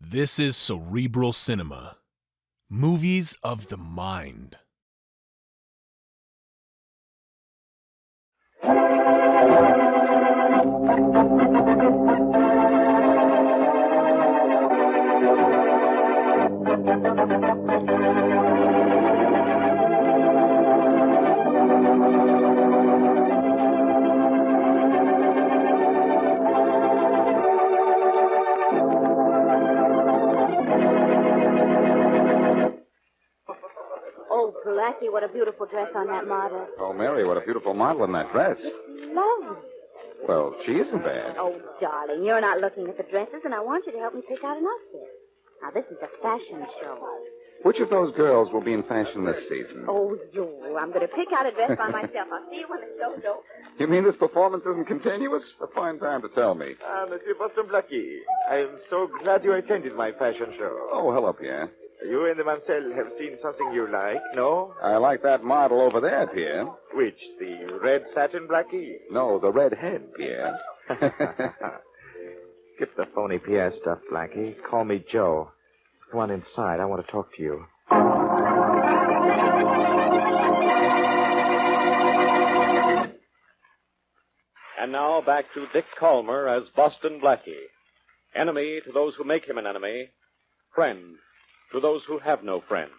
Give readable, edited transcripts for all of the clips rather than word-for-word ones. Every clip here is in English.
This is Cerebral Cinema. Movies of the mind. Oh, Blackie, what a beautiful dress on that model. Oh, Mary, what a beautiful model in that dress. Lovely. Well, she isn't bad. Oh, darling, you're not looking at the dresses, and I want you to help me pick out an outfit. Now, this is a fashion show. Which of those girls will be in fashion this season? Oh, you. I'm going to pick out a dress by myself. I'll see you when the show's over. You mean this performance isn't continuous? A fine time to tell me. Monsieur Boston Blackie, I am so glad you attended my fashion show. Oh, hello, Pierre. You and the mademoiselle have seen something you like, no? I like that model over there, Pierre. Which, the red satin Blackie? No, the red head, Pierre. Skip the phony Pierre stuff, Blackie. Call me Joe. Come on inside. I want to talk to you. And now back to Dick Calmer as Boston Blackie. Enemy to those who make him an enemy. Friend to those who have no friend.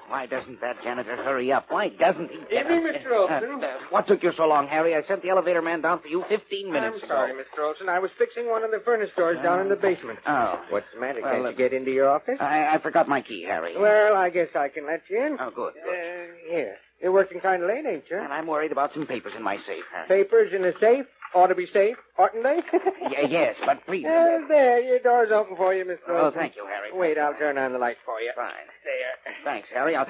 Why doesn't that janitor hurry up? Why doesn't he? Evening, Mr. Olson. What took you so long, Harry? I sent the elevator man down for you 15 minutes I'm sorry, Mr. Olson. I was fixing one of the furnace doors down in the basement. Oh. What's the matter? Well, Can't you get into your office? I forgot my key, Harry. Well, I guess I can let you in. Oh, good. Here. You're working kind of late, ain't you? And I'm worried about some papers in my safe, Harry. Papers in a safe? Ought to be safe, oughtn't they? Yes, but please. There, your door's open for you, Mr. Oh, Olson. thank you, Harry. Wait, I'll turn on the light for you. Fine. There. Thanks, Harry. I'll...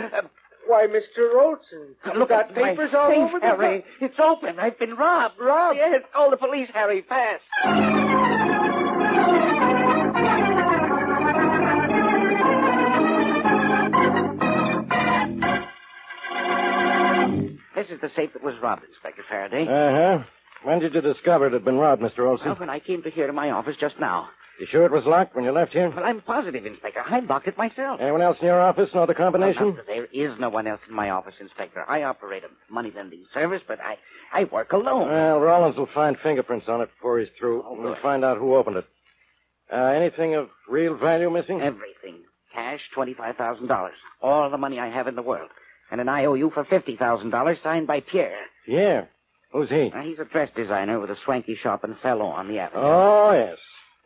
Why, Mr. Olson, you Look got at my papers all safe, over the Harry. It's open. I've been robbed. Robbed? Yes. Call the police, Harry. Fast. This is the safe that was robbed, Inspector Faraday. Uh-huh. When did you discover it had been robbed, Mr. Olson? Well, when I came to here to my office just now. You sure it was locked when you left here? Well, I'm positive, Inspector. I locked it myself. Anyone else in your office know the combination? Well, there is no one else in my office, Inspector. I operate a money lending service, but I work alone. Well, Rollins will find fingerprints on it before he's through. Oh, We'll good. find out who opened it. Anything of real value missing? Everything. Cash, $25,000. All the money I have in the world. And an IOU for $50,000 signed by Pierre. Pierre. Who's he? He's a dress designer with a swanky shop and salon on the avenue. Oh, yes.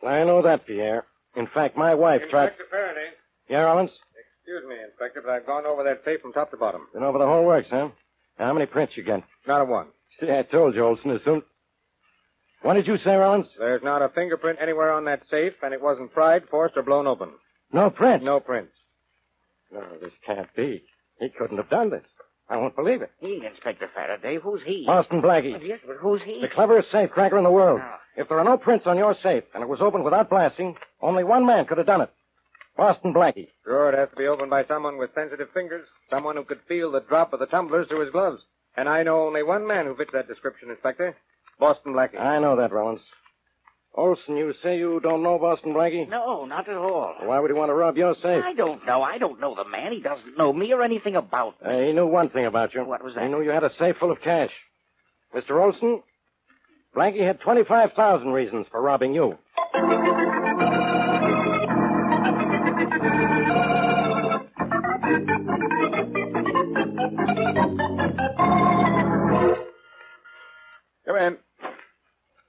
I know that, Pierre. In fact, my wife tried... Inspector Faraday. Yeah, Rollins? Excuse me, Inspector, but I've gone over that safe from top to bottom. Been over the whole works, huh? Now, how many prints you get? Not a one. See, I told you, Olson, as soon... What did you say, Rollins? There's not a fingerprint anywhere on that safe, and it wasn't pried, forced, or blown open. No prints? No prints. No, this can't be. He couldn't have done this. I won't believe it. He, Inspector Faraday. Who's he? Boston Blackie. Well, yes, but who's he? The cleverest safe cracker in the world. Oh. If there are no prints on your safe, and it was opened without blasting, only one man could have done it. Boston Blackie. Sure, it has to be opened by someone with sensitive fingers, someone who could feel the drop of the tumblers through his gloves. And I know only one man who fits that description, Inspector. Boston Blackie. I know that, Rollins. Olson, you say you don't know Boston Blackie? No, not at all. Why would he want to rob your safe? I don't know. I don't know the man. He doesn't know me or anything about me. He knew one thing about you. What was that? He knew you had a safe full of cash. Mr. Olson, Blackie had 25,000 reasons for robbing you. Come in.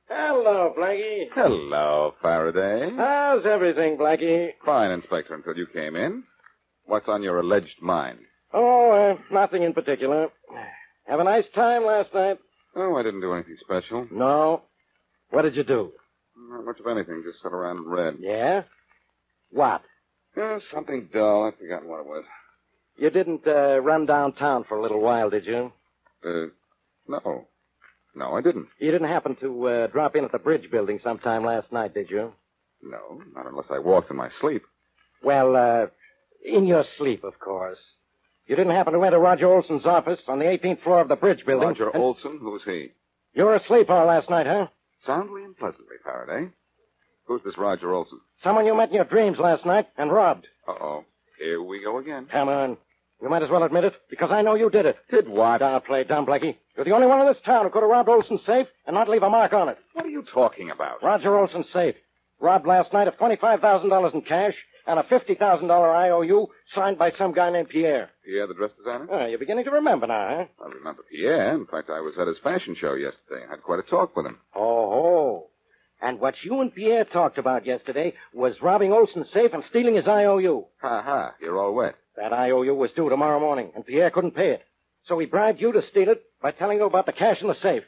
Hello, Blackie. Hello, Faraday. How's everything, Blackie? Fine, Inspector, until you came in. What's on your alleged mind? Oh, nothing in particular. Have a nice time last night? Oh, I didn't do anything special. No. What did you do? Not much of anything. Just sat around and read. Yeah? What? Yeah, something dull. I've forgotten what it was. You didn't run downtown for a little while, did you? No. No, I didn't. You didn't happen to drop in at the bridge building sometime last night, did you? No, not unless I walked in my sleep. Well, in your sleep, of course. You didn't happen to enter Roger Olson's office on the 18th floor of the bridge building? Roger Olson? Who's he? You were asleep all last night, huh? Soundly and pleasantly, Faraday. Who's this Roger Olson? Someone you met in your dreams last night and robbed. Uh-oh. Here we go again. Come on. You might as well admit it, because I know you did it. Did what? Don't play dumb, Blackie. You're the only one in this town who could have robbed Olson's safe and not leave a mark on it. What are you talking about? Roger Olson's safe. Robbed last night of $25,000 in cash and a $50,000 IOU signed by some guy named Pierre. Pierre, the dress designer? Oh, you're beginning to remember now, huh? I remember Pierre. In fact, I was at his fashion show yesterday and had quite a talk with him. Oh. And what you and Pierre talked about yesterday was robbing Olson's safe and stealing his IOU. Ha. You're all wet. That IOU was due tomorrow morning, and Pierre couldn't pay it. So he bribed you to steal it by telling you about the cash in the safe.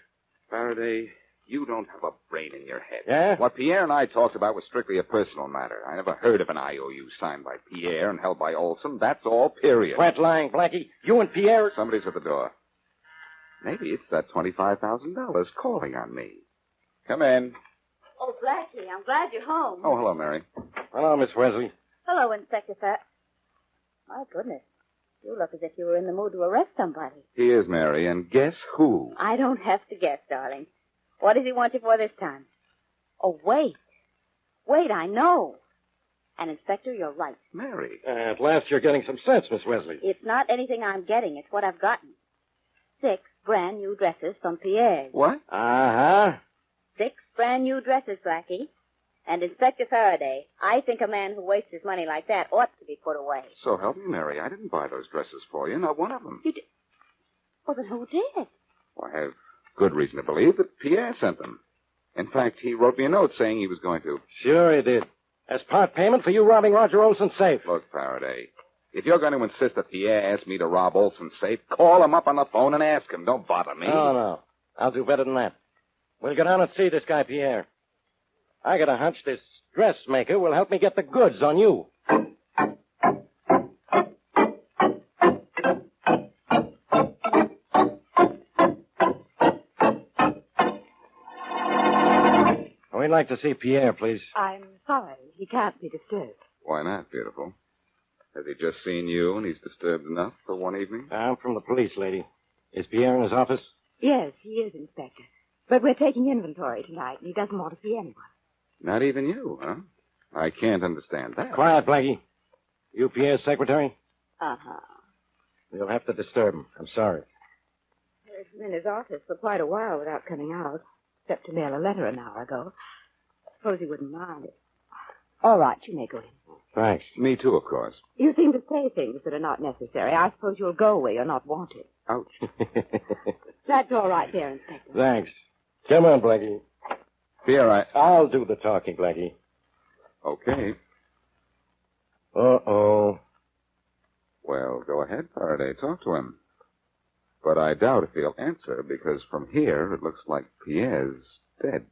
Faraday, you don't have a brain in your head. Yeah? What Pierre and I talked about was strictly a personal matter. I never heard of an IOU signed by Pierre and held by Olson. That's all, period. Quit lying, Blackie. You and Pierre... Somebody's at the door. Maybe it's that $25,000 calling on me. Come in. Oh, Blackie, I'm glad you're home. Oh, hello, Mary. Hello, Miss Wesley. Hello, Inspector Fat. My goodness. You look as if you were in the mood to arrest somebody. He is, Mary, and guess who? I don't have to guess, darling. What does he want you for this time? Oh, wait. Wait, I know. And, Inspector, you're right. Mary. At last you're getting some sense, Miss Wesley. It's not anything I'm getting. It's what I've gotten. 6 brand new dresses from Pierre. What? Uh-huh. 6 brand new dresses, Blackie. And Inspector Faraday, I think a man who wastes his money like that ought to be put away. So help me, Mary. I didn't buy those dresses for you, not one of them. You did? Well, then who did? Well, I have good reason to believe that Pierre sent them. In fact, he wrote me a note saying he was going to. Sure he did. As part payment for you robbing Roger Olson's safe. Look, Faraday, if you're going to insist that Pierre asked me to rob Olson's safe, call him up on the phone and ask him. Don't bother me. No. I'll do better than that. We'll go down and see this guy, Pierre. I got a hunch this dressmaker will help me get the goods on you. We'd like to see Pierre, please. I'm sorry. He can't be disturbed. Why not, beautiful? Has he just seen you and he's disturbed enough for one evening? I'm from the police, lady. Is Pierre in his office? Yes, he is, Inspector. But we're taking inventory tonight, and he doesn't want to see anyone. Not even you, huh? I can't understand that. Quiet, Blackie. You Pierre's secretary? Uh-huh. You'll have to disturb him. I'm sorry. He's been in his office for quite a while without coming out, except to mail a letter an hour ago. I suppose he wouldn't mind it. All right, you may go in. Thanks. Me too, of course. You seem to say things that are not necessary. I suppose you'll go where you're not wanted. Ouch. That's all right there, Inspector. Thanks. Come on, Blackie. Pierre, I'll do the talking, Blackie. Okay. Uh-oh. Well, go ahead, Faraday. Talk to him. But I doubt if he'll answer, because from here it looks like Pierre's dead.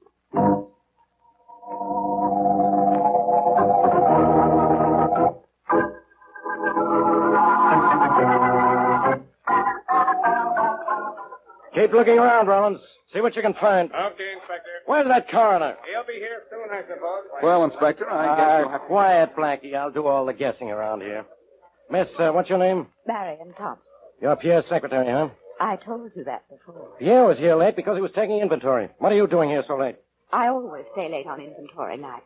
Keep looking around, Rollins. See what you can find. Okay, Inspector. Where's that coroner? He'll be here soon, I suppose. Well, Inspector, I guess you'll have to... Quiet, Blackie. I'll do all the guessing around here. Miss, what's your name? Marion Thompson. You're Pierre's secretary, huh? I told you that before. Pierre was here late because he was taking inventory. What are you doing here so late? I always stay late on inventory night,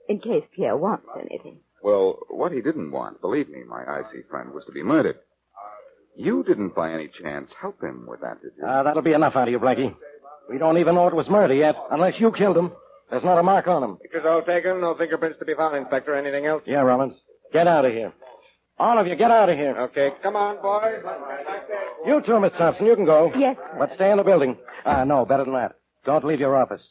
in case Pierre wants anything. Well, what he didn't want, believe me, my icy friend, was to be murdered. You didn't by any chance help him with that, did you? That'll be enough out of you, Blackie. We don't even know it was murder yet, unless you killed him. There's not a mark on him. Pictures all taken, no fingerprints to be found, Inspector. Anything else? Yeah, Rollins. Get out of here. All of you, get out of here. Okay, come on, boys. You too, Miss Thompson. You can go. Yes, sir. But stay in the building. No, better than that. Don't leave your office.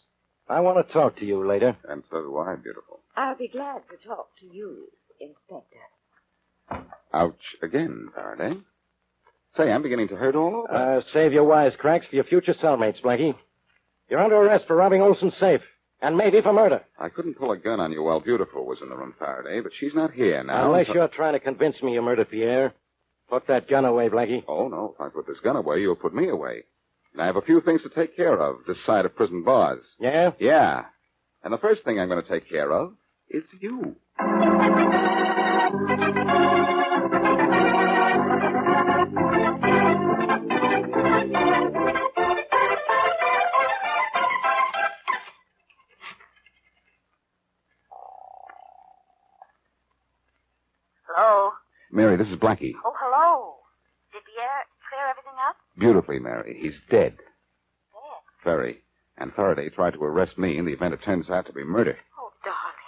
I want to talk to you later. And so do I, beautiful. I'll be glad to talk to you, Inspector. Ouch again, Faraday. Say, I'm beginning to hurt all over. Save your wisecracks for your future cellmates, Blackie. You're under arrest for robbing Olson's safe, and maybe for murder. I couldn't pull a gun on you while Beautiful was in the room, Faraday, but she's not here now. Unless you're trying to convince me you murdered Pierre. Put that gun away, Blackie. Oh, no. If I put this gun away, you'll put me away. And I have a few things to take care of this side of prison bars. Yeah? Yeah. And the first thing I'm going to take care of is you. Mary, this is Blackie. Oh, hello. Did Pierre clear everything up? Beautifully, Mary. He's dead. Dead? Very. And Faraday tried to arrest me in the event it turns out to be murder. Oh, darling.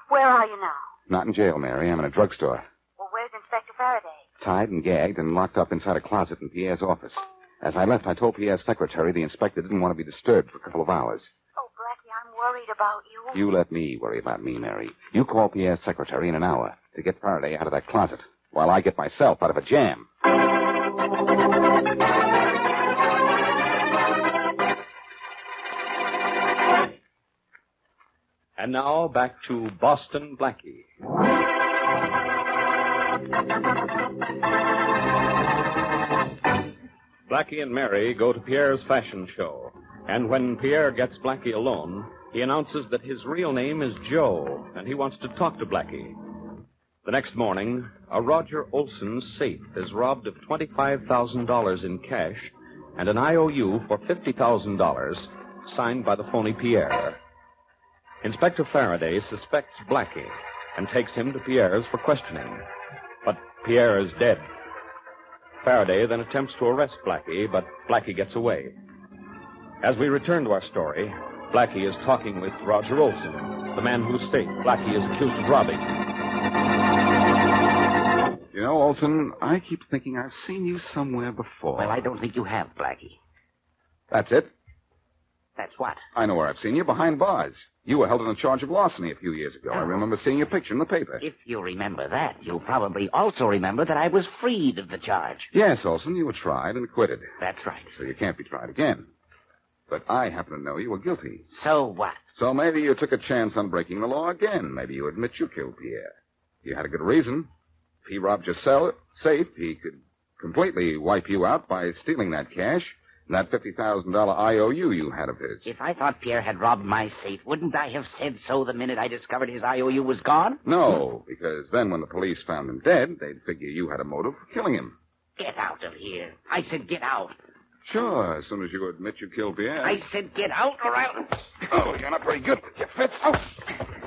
Where are you now? Not in jail, Mary. I'm in a drugstore. Well, where's Inspector Faraday? Tied and gagged and locked up inside a closet in Pierre's office. As I left, I told Pierre's secretary the inspector didn't want to be disturbed for a couple of hours. Oh, Blackie, I'm worried about you. You let me worry about me, Mary. You call Pierre's secretary in an hour to get Faraday out of that closet, while I get myself out of a jam. And now back to Boston Blackie. Blackie and Mary go to Pierre's fashion show. And when Pierre gets Blackie alone, he announces that his real name is Joe, and he wants to talk to Blackie. The next morning, a Roger Olson safe is robbed of $25,000 in cash and an IOU for $50,000 signed by the phony Pierre. Inspector Faraday suspects Blackie and takes him to Pierre's for questioning. But Pierre is dead. Faraday then attempts to arrest Blackie, but Blackie gets away. As we return to our story, Blackie is talking with Roger Olson, the man whose safe Blackie is accused of robbing. You know, Olson, I keep thinking I've seen you somewhere before. Well, I don't think you have, Blackie. That's it. That's what? I know where I've seen you, behind bars. You were held on a charge of larceny a few years ago. I remember seeing your picture in the paper. If you remember that, you'll probably also remember that I was freed of the charge. Yes, Olson, you were tried and acquitted. That's right. So you can't be tried again. But I happen to know you were guilty. So what? So maybe you took a chance on breaking the law again. Maybe you admit you killed Pierre. You had a good reason. If he robbed your safe, he could completely wipe you out by stealing that cash and that $50,000 IOU you had of his. If I thought Pierre had robbed my safe, wouldn't I have said so the minute I discovered his IOU was gone? No, because then when the police found him dead, they'd figure you had a motive for killing him. Get out of here. I said get out. Sure, as soon as you admit you killed Pierre. I said get out or I'll... Oh, you're not very good with your fists. Oh,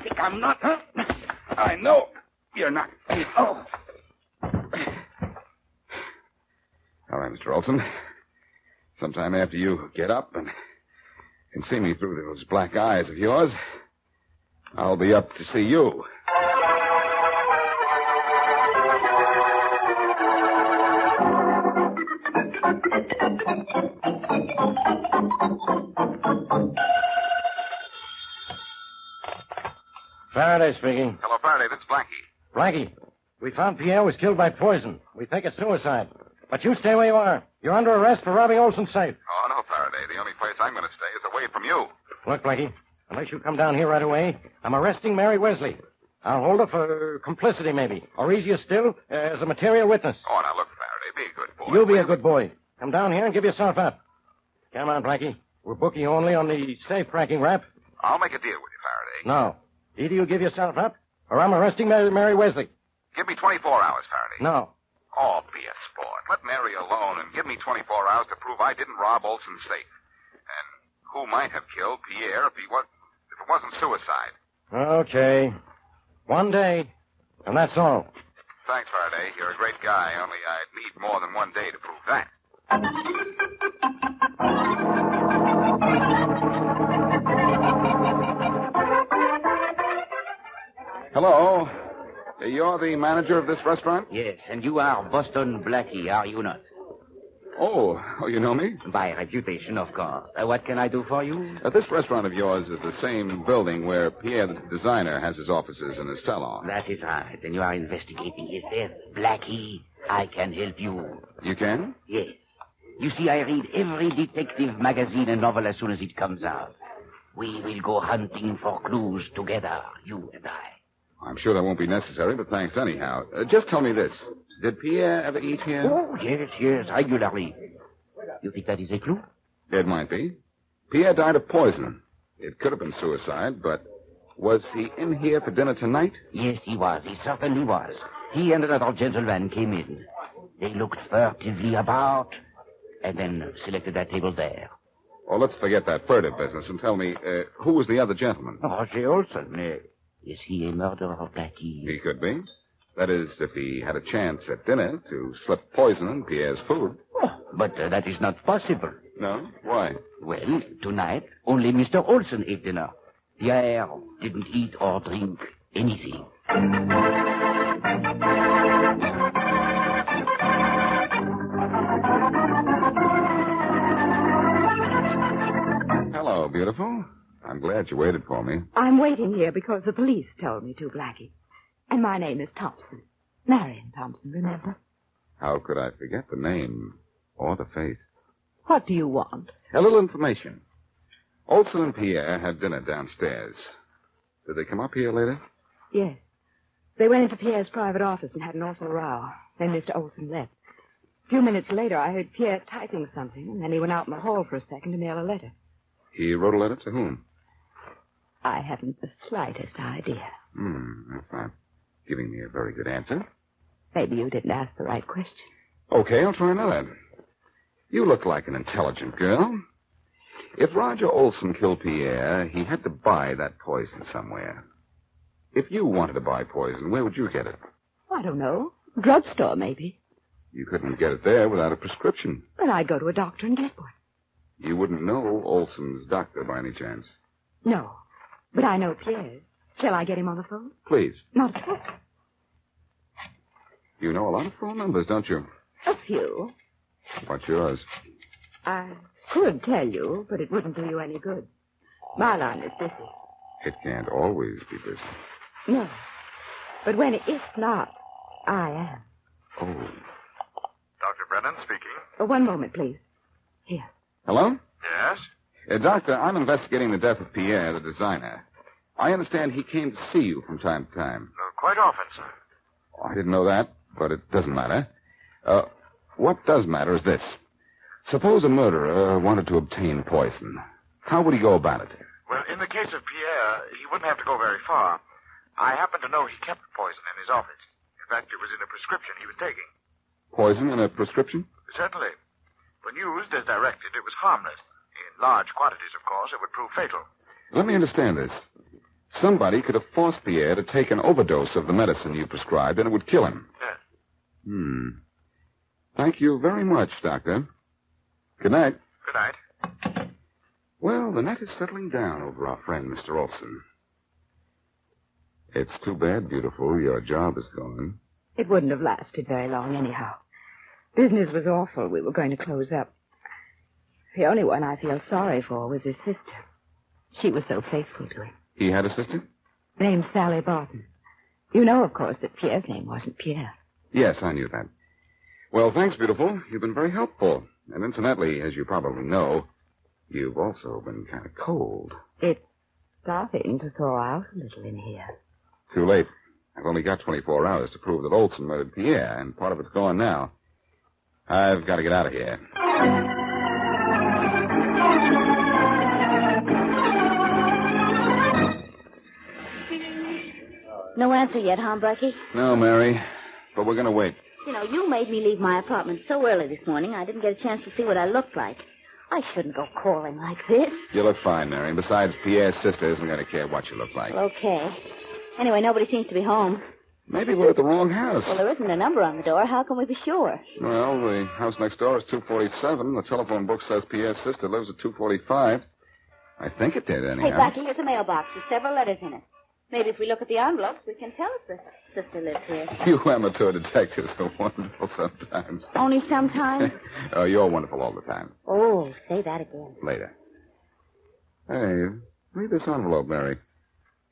think I'm not, huh? I know you're not. Oh. All right, Mr. Olson. Sometime after you get up and can see me through those black eyes of yours, I'll be up to see you. Faraday speaking. Hello, Faraday. That's Blackie. Blackie, we found Pierre was killed by poison. We think it's suicide. But you stay where you are. You're under arrest for robbing Olson's safe. Oh, no, Faraday. The only place I'm going to stay is away from you. Look, Blackie, unless you come down here right away, I'm arresting Mary Wesley. I'll hold her for complicity, maybe. Or easier still, as a material witness. Oh, now look, Faraday. Be a good boy. You'll be a good boy. Come down here and give yourself up. Come on, Blackie. We're booking you only on the safe cracking rap. I'll make a deal with you, Faraday. No. Either you give yourself up, or I'm arresting Mary Wesley. Give me 24 hours, Faraday. No. Oh, be a sport. Let Mary alone and give me 24 hours to prove I didn't rob Olson's safe. And who might have killed Pierre if it wasn't suicide? Okay. One day, and that's all. Thanks, Faraday. You're a great guy, only I'd need more than one day to prove that. Hello. You're the manager of this restaurant? Yes, and you are Boston Blackie, are you not? Oh, you know me? By reputation, of course. What can I do for you? This restaurant of yours is the same building where Pierre, the designer, has his offices and his salon. That is right, and you are investigating his death. Blackie, I can help you. You can? Yes. You see, I read every detective magazine and novel as soon as it comes out. We will go hunting for clues together, you and I. I'm sure that won't be necessary, but thanks anyhow. Just tell me this. Did Pierre ever eat here? Oh, yes, regularly. You think that is a clue? It might be. Pierre died of poison. It could have been suicide, but was he in here for dinner tonight? Yes, he was. He certainly was. He and another gentleman came in. They looked furtively about, and then selected that table there. Oh, let's forget that furtive business and tell me, who was the other gentleman? Roger Olson. Is he a murderer, Blackie? He could be. That is, if he had a chance at dinner to slip poison in Pierre's food. Oh, but that is not possible. No? Why? Well, tonight, only Mr. Olson ate dinner. Pierre didn't eat or drink anything. Hello, beautiful. I'm glad you waited for me. I'm waiting here because the police told me to, Blackie. And my name is Thompson. Marion Thompson, remember? How could I forget the name or the face? What do you want? A little information. Olson and Pierre had dinner downstairs. Did they come up here later? Yes. They went into Pierre's private office and had an awful row. Then Mr. Olson left. A few minutes later, I heard Pierre typing something, and then he went out in the hall for a second to mail a letter. He wrote a letter to whom? I haven't the slightest idea. That's not giving me a very good answer. Maybe you didn't ask the right question. Okay, I'll try another. You look like an intelligent girl. If Roger Olson killed Pierre, he had to buy that poison somewhere. If you wanted to buy poison, where would you get it? I don't know. Drugstore, maybe. You couldn't get it there without a prescription. Then I'd go to a doctor and get one. You wouldn't know Olson's doctor by any chance. No. But I know Pierre. Shall I get him on the phone? Please. Not at all. You know a lot of phone numbers, don't you? A few. What's yours? I could tell you, but it wouldn't do you any good. My line is busy. It can't always be busy. No. But when it's not, I am. Oh. Dr. Brennan speaking. One moment, please. Here. Hello? Yes? Doctor, I'm investigating the death of Pierre, the designer. I understand he came to see you from time to time. Quite often, sir. Oh, I didn't know that, but it doesn't matter. What does matter is this. Suppose a murderer wanted to obtain poison. How would he go about it? Well, in the case of Pierre, he wouldn't have to go very far. I happen to know he kept the poison in his office. In fact, it was in a prescription he was taking. Poison in a prescription? Certainly. When used as directed, it was harmless. In large quantities, of course, it would prove fatal. Let me understand this. Somebody could have forced Pierre to take an overdose of the medicine you prescribed, and it would kill him. Yes. Thank you very much, Doctor. Good night. Good night. Well, the night is settling down over our friend, Mr. Olson. It's too bad, beautiful. Your job is gone. It wouldn't have lasted very long anyhow. Business was awful. We were going to close up. The only one I feel sorry for was his sister. She was so faithful to him. He had a sister? Named Sally Barton. You know, of course, that Pierre's name wasn't Pierre. Yes, I knew that. Well, thanks, beautiful. You've been very helpful. And incidentally, as you probably know, you've also been kind of cold. It's starting to thaw out a little in here. Too late. I've only got 24 hours to prove that Olson murdered Pierre, and part of it's gone now. I've got to get out of here. No answer yet, huh, Blackie? No, Mary, but we're going to wait. You know, you made me leave my apartment so early this morning, I didn't get a chance to see what I looked like. I shouldn't go calling like this. You look fine, Mary. And besides, Pierre's sister isn't going to care what you look like. Well, okay. Anyway, nobody seems to be home. Maybe we're at the wrong house. Well, there isn't a number on the door. How can we be sure? Well, the house next door is 247. The telephone book says Pierre's sister lives at 245. I think it did, anyhow. Hey, Blackie, here's a mailbox with several letters in it. Maybe if we look at the envelopes, we can tell if the sister lives here. You amateur detectives are wonderful sometimes. Only sometimes? Oh, you're wonderful all the time. Oh, say that again. Later. Hey, read this envelope, Mary.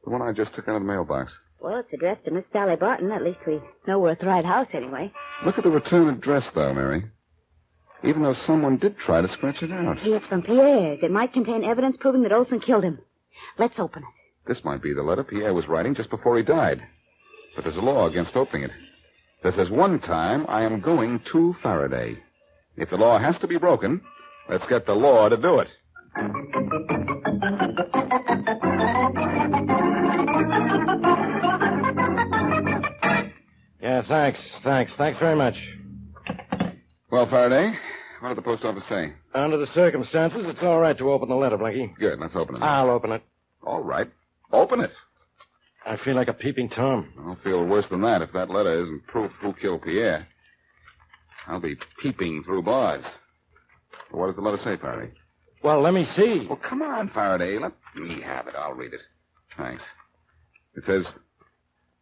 The one I just took out of the mailbox. Well, it's addressed to Miss Sally Barton. At least we know we're at the right house anyway. Look at the return address, though, Mary. Even though someone did try to scratch it out. Hey, it's from Pierre's. It might contain evidence proving that Olson killed him. Let's open it. This might be the letter Pierre was writing just before he died. But there's a law against opening it. That says, one time I am going to Faraday. If the law has to be broken, let's get the law to do it. Yeah, thanks. Thanks very much. Well, Faraday, what did the post office say? Under the circumstances, it's all right to open the letter, Blackie. Good, let's open it. I'll open it. All right. Open it. I feel like a peeping Tom. I'll feel worse than that if that letter isn't proof who killed Pierre. I'll be peeping through bars. Well, what does the letter say, Faraday? Well, let me see. Well, come on, Faraday. Let me have it. I'll read it. Thanks. It says,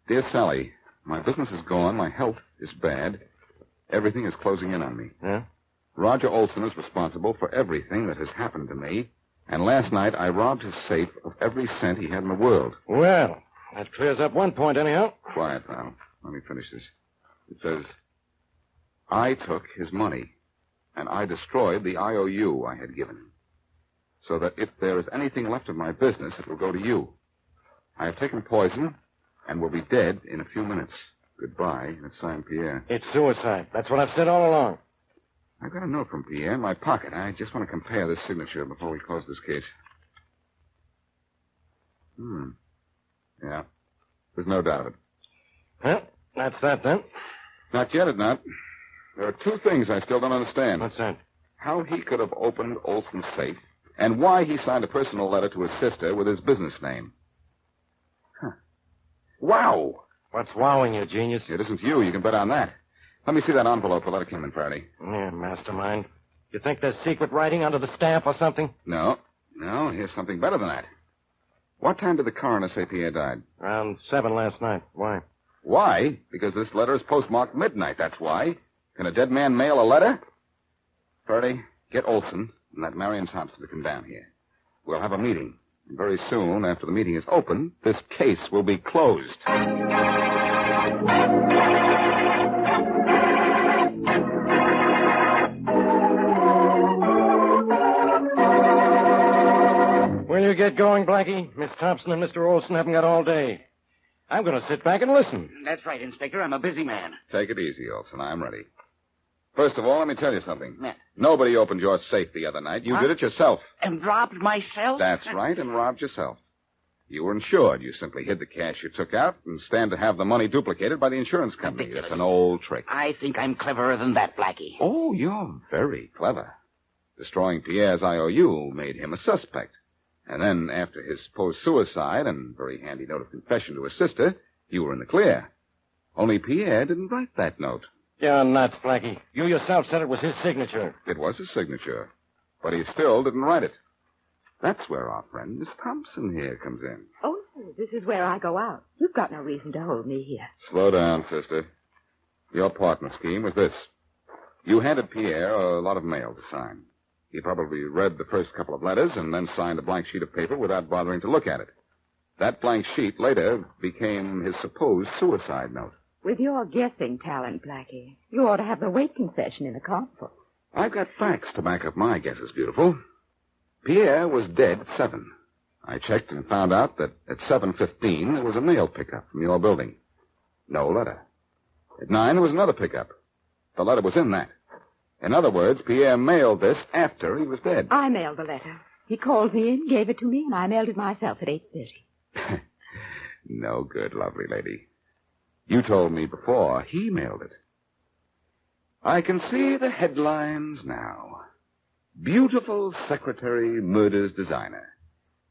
Dear Sally, my business is gone. My health is bad. Everything is closing in on me. Yeah? Roger Olson is responsible for everything that has happened to me. And last night I robbed his safe of every cent he had in the world. Well, that clears up one point anyhow. Quiet, pal. Let me finish this. It says, I took his money, and I destroyed the IOU I had given him, so that if there is anything left of my business, it will go to you. I have taken poison and will be dead in a few minutes. Goodbye, and it's signed Pierre. It's suicide. That's what I've said all along. I've got a note from Pierre in my pocket. I just want to compare this signature before we close this case. Yeah. There's no doubt of it. Well, that's that then. Not yet, not. There are two things I still don't understand. What's that? How he could have opened Olson's safe, and why he signed a personal letter to his sister with his business name. Huh. Wow! What's wowing you, genius? It isn't you. You can bet on that. Let me see that envelope the letter came in, Faraday. Yeah, mastermind. You think there's secret writing under the stamp or something? No. No, here's something better than that. What time did the coroner say Pierre died? Around 7 last night. Why? Why? Because this letter is postmarked midnight, that's why. Can a dead man mail a letter? Faraday, get Olson and let Marion Thompson to come down here. We'll have a meeting. And very soon, after the meeting is open, this case will be closed. Will you get going, Blackie? Miss Thompson and Mr. Olson haven't got all day. I'm going to sit back and listen. That's right, Inspector. I'm a busy man. Take it easy, Olson. I'm ready. First of all, let me tell you something. Yeah. Nobody opened your safe the other night. You What? did it yourself. And robbed myself? That's right, and robbed yourself. You were insured. You simply hid the cash you took out and stand to have the money duplicated by the insurance company. Ridiculous. That's an old trick. I think I'm cleverer than that, Blackie. Oh, you're very clever. Destroying Pierre's IOU made him a suspect. And then, after his supposed suicide and very handy note of confession to his sister, you were in the clear. Only Pierre didn't write that note. You're nuts, Blackie. You yourself said it was his signature. It was his signature, but he still didn't write it. That's where our friend Miss Thompson here comes in. Oh, this is where I go out. You've got no reason to hold me here. Slow down, sister. Your partner scheme was this. You handed Pierre a lot of mail to sign. He probably read the first couple of letters and then signed a blank sheet of paper without bothering to look at it. That blank sheet later became his supposed suicide note. With your guessing talent, Blackie, you ought to have the weight concession in the console. I've got facts to back up my guesses, beautiful. Pierre was dead at 7. I checked and found out that at 7:15 there was a mail pickup from your building. No letter. At 9 there was another pickup. The letter was in that. In other words, Pierre mailed this after he was dead. I mailed the letter. He called me in, gave it to me, and I mailed it myself at 8:30. No good, lovely lady. You told me before he mailed it. I can see the headlines now. Beautiful secretary murders designer.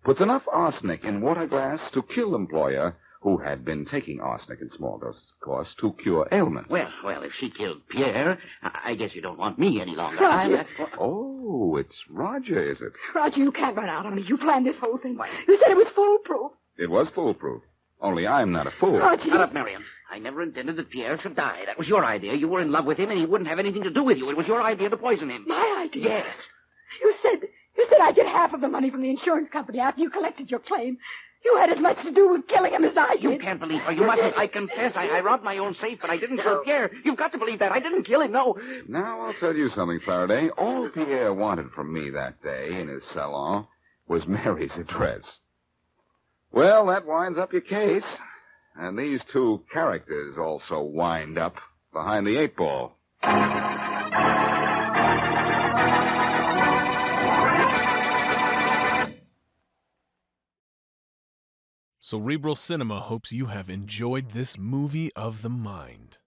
Puts enough arsenic in water glass to kill employer who had been taking arsenic in small doses, of course, to cure ailments. Well, if she killed Pierre, I guess you don't want me any longer. Roger. Oh, it's Roger, is it? Roger, you can't run out on me. You planned this whole thing. You said it was foolproof. It was foolproof. Only I'm not a fool. Roger. Shut up, Marion. I never intended that Pierre should die. That was your idea. You were in love with him, and he wouldn't have anything to do with you. It was your idea to poison him. My idea? Yes. You said I'd get half of the money from the insurance company after you collected your claim. You had as much to do with killing him as I did. You can't believe her. You mustn't. I confess. I robbed my own safe, but I didn't kill Pierre. You've got to believe that. I didn't kill him, no. Now, I'll tell you something, Faraday. All Pierre wanted from me that day in his salon was Mary's address. Well, that winds up your case. And these two characters also wind up behind the 8 ball. Cerebral Cinema hopes you have enjoyed this movie of the mind.